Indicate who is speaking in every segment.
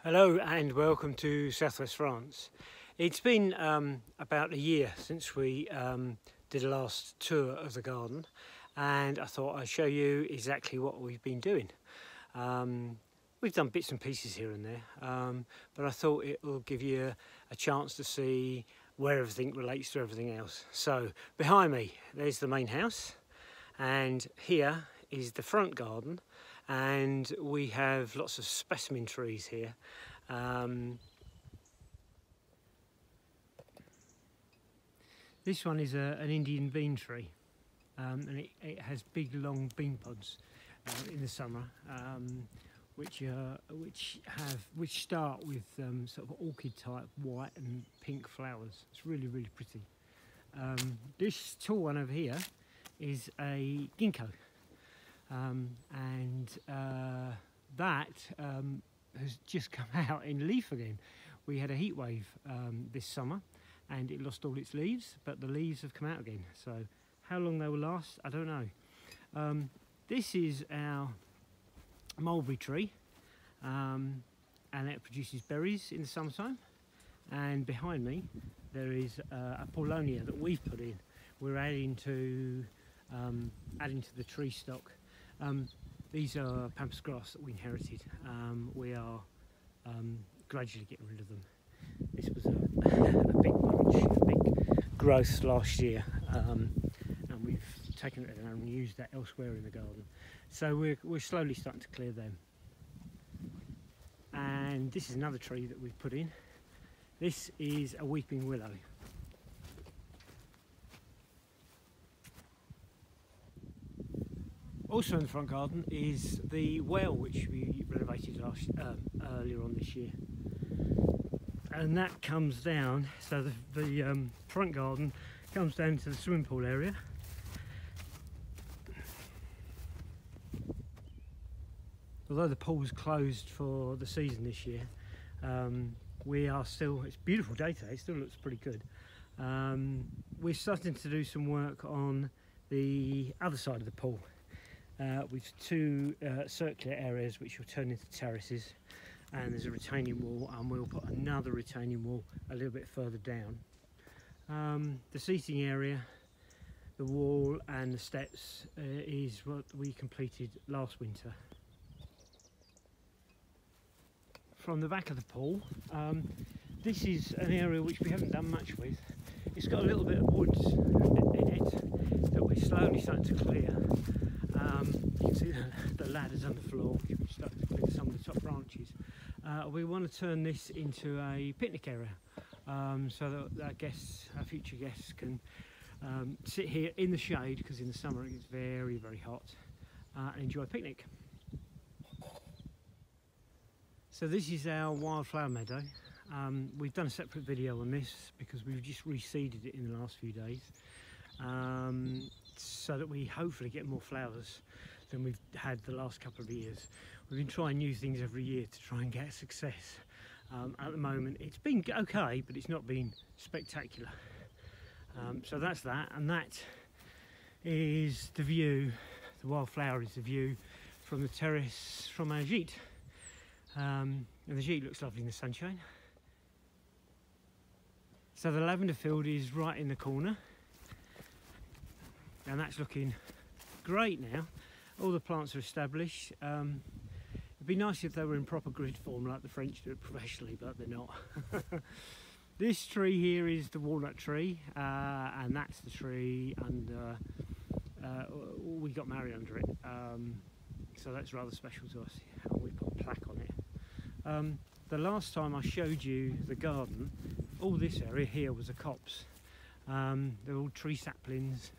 Speaker 1: Hello and welcome to Southwest France. It's been about a year since we did a last tour of the garden, and I thought I'd show you exactly what we've been doing. We've done bits and pieces here and there, but I thought it will give you a chance to see where everything relates to everything else. So behind me there's the main house, and here is the front garden, and we have lots of specimen trees here. This one is an Indian bean tree, and it has big long bean pods in the summer, which start with sort of orchid type white and pink flowers. It's really pretty. This tall one over here is a ginkgo. That has just come out in leaf again. We had a heat wave this summer and it lost all its leaves, but the leaves have come out again. So how long they will last, I don't know. This is our mulberry tree, and it produces berries in the summertime. And behind me there is a paulownia that we've put in. We're adding to the tree stock. These are pampas grass that we inherited. We are gradually getting rid of them. This was a big bunch, a big growth last year, and we've taken it and used that elsewhere in the garden. So we're slowly starting to clear them. And this is another tree that we've put in. This is a weeping willow. Also in the front garden is the well, which we renovated earlier on this year, and that comes down, so the front garden comes down to the swimming pool area. Although the pool's closed for the season this year, we are still, it's a beautiful day today, it still looks pretty good. We're starting to do some work on the other side of the pool. With two circular areas which will turn into terraces, and there's a retaining wall, and we'll put another retaining wall a little bit further down. The seating area, the wall and the steps is what we completed last winter. From the back of the pool, this is an area which we haven't done much with. It's got a little bit of woods in it that we're slowly starting to clear. You can see the ladders on the floor, which we've started to clear some of the top branches. We want to turn this into a picnic area, so that our future guests can sit here in the shade, because in the summer it gets very hot, and enjoy a picnic. So this is our wildflower meadow. We've done a separate video on this because we've just reseeded it in the last few days, so that we hopefully get more flowers than we've had the last couple of years. We've been trying new things every year to try and get success. At the moment it's been okay, but it's not been spectacular. So that's that, and that is the view. The wildflower is the view from the terrace from our gîte. And the gîte looks lovely in the sunshine. So the lavender field is right in the corner, and that's looking great now. All the plants are established. It'd be nice if they were in proper grid form like the French do it professionally, but they're not. This tree here is the walnut tree, and that's the tree under, we got married under it, so that's rather special to us. We put a plaque on it. The last time I showed you the garden, all this area here was a copse. They're all tree saplings.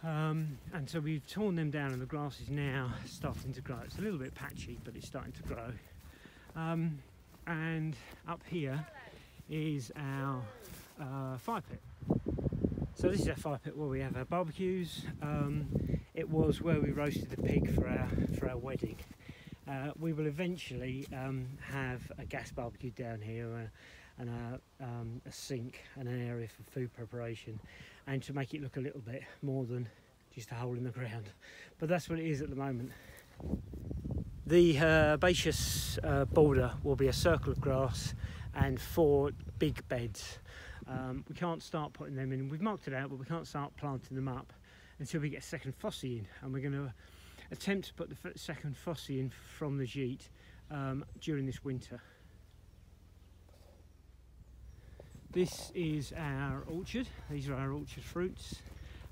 Speaker 1: And so we've torn them down, and the grass is now starting to grow. It's a little bit patchy, but it's starting to grow. And up here is our fire pit. So this is our fire pit where we have our barbecues. It was where we roasted the pig for our wedding. We will eventually have a gas barbecue down here, and a sink and an area for food preparation, and to make it look a little bit more than just a hole in the ground. But that's what it is at the moment. The herbaceous border will be a circle of grass and 4 big beds. We can't start putting them in. We've marked it out, but we can't start planting them up until we get a second fosse in, and we're going to attempt to put the second fosse in from the gîte during this winter. This is our orchard. These are our orchard fruits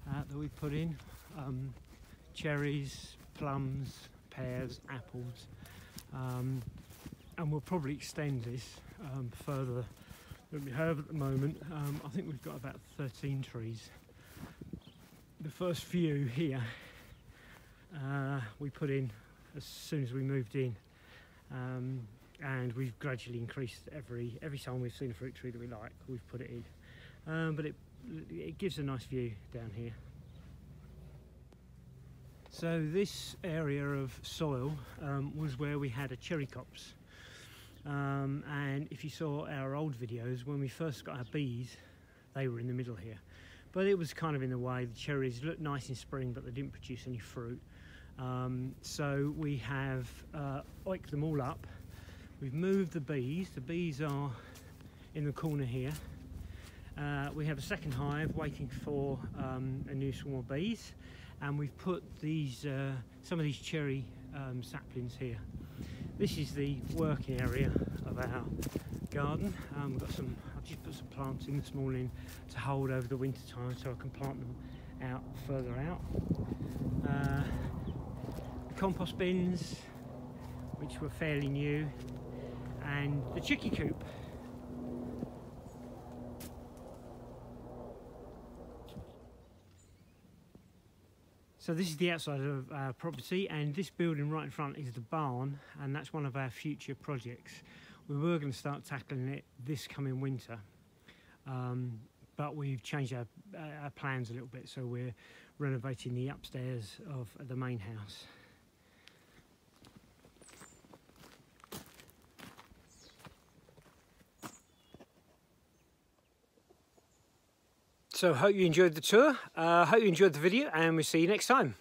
Speaker 1: that we put in. Cherries, plums, pears, apples, and we'll probably extend this further than we have at the moment. I think we've got about 13 trees. The first few here we put in as soon as we moved in, and we've gradually increased every time we've seen a fruit tree that we like, we've put it in. But it gives a nice view down here. So this area of soil was where we had a cherry copse, and if you saw our old videos, when we first got our bees, they were in the middle here, but it was kind of in the way. The cherries looked nice in spring, but they didn't produce any fruit. So we have oiked them all up. We've moved the bees. The bees are in the corner here. We have a second hive waiting for a new swarm of bees, and we've put these some of these cherry saplings here. This is the working area of our garden. We've got some. I've just put some plants in this morning to hold over the winter time, so I can plant them out further out. The compost bins, which were fairly new, and the chickie coop. So this is the outside of our property, and this building right in front is the barn, and that's one of our future projects. We were going to start tackling it this coming winter, but we've changed our plans a little bit, so we're renovating the upstairs of the main house. So hope you enjoyed the tour, hope you enjoyed the video, and we'll see you next time.